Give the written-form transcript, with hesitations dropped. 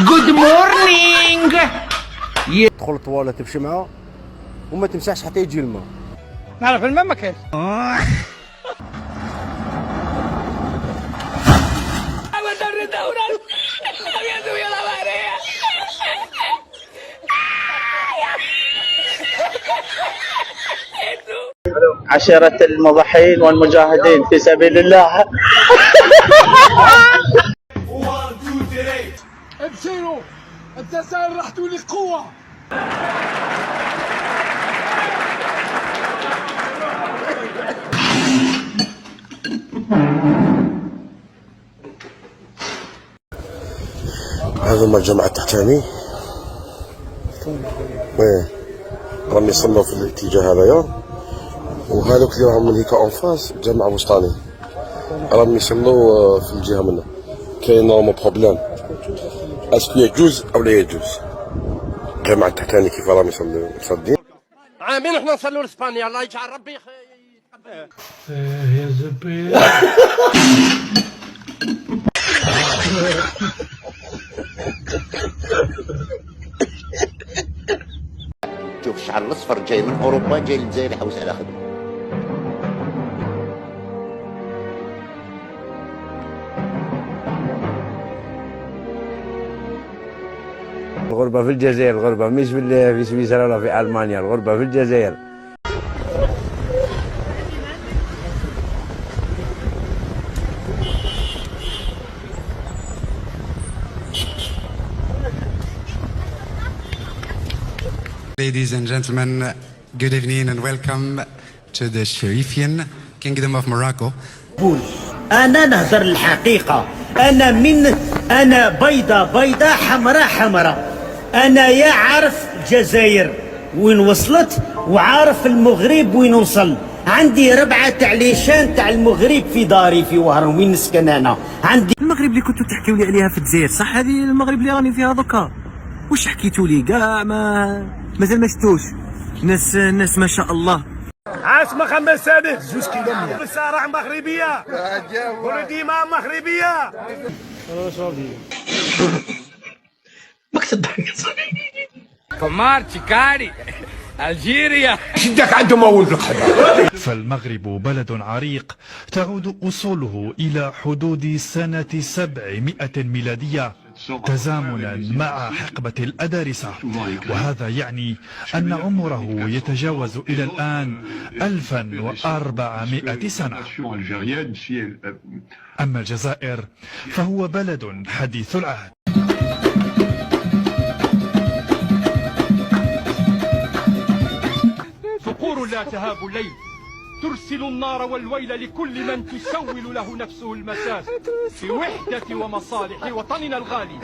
جود مورنينج. تدخل الطوالة تمشي معاه وما تمسحش حتى يجي الماء. نعرف الماء ما كاين. عشرة المضحين والمجاهدين في سبيل الله. ابشروا الجزائر راح تولي قوة. هذا ما الجماعة التحتاني راهم يصلوا في الاتجاه هذايا، وهذوك اللي راهم من هيك اونفاس الجامعة وسطاني راهم يصلوا في الجهة منا. كاين نورمال بروبليم اسكو يجوز او لا يجوز. الجامعة التحتاني كيف راهم يصلوا مصدين عامين احنا نصلوا لاسبانيا. الله يجعل ربي يا زبير. شوف الشعر الاصفر جاي من اوروبا جاي للجزائر يحوس على خدمه. الغربة في الجزائر، الغربة مش في سويسرا ولا في ألمانيا، الغربة في الجزائر. Ladies and gentlemen, good evening and welcome to the Sharifian Kingdom of Morocco. أنا نهضر الحقيقة. أنا بيضة حمراء. أنا يا عارف الجزائر وين وصلت وعارف المغرب وين وصل. عندي 4 تاع ليشان تاع المغرب في داري في وهران وين نسكن أنا. عندي المغرب اللي كنتوا تحكيوا لي عليها في الجزائر، صح؟ هذه المغرب اللي راني فيها دوكا. واش حكيتوا لي كاع مازال ما شفتوش ناس ما شاء الله. عاصمة خمس سادس 2 كيلومتر بالصراحة مغربية وديما مغربية. مكتب ضحك قمار تشيكاري الجيريا. شدك عندهم اول بالقحبة. فالمغرب بلد عريق تعود أصوله إلى حدود سنة 700 ميلادية، تزامنا مع حقبة الأدارسة، وهذا يعني أن عمره يتجاوز إلى الآن 1400 سنة. أما الجزائر فهو بلد حديث العهد. صقور لا تهاب الليل، ترسل النار والويل لكل من تسول له نفسه المساس في وحدة ومصالح وطننا الغالي.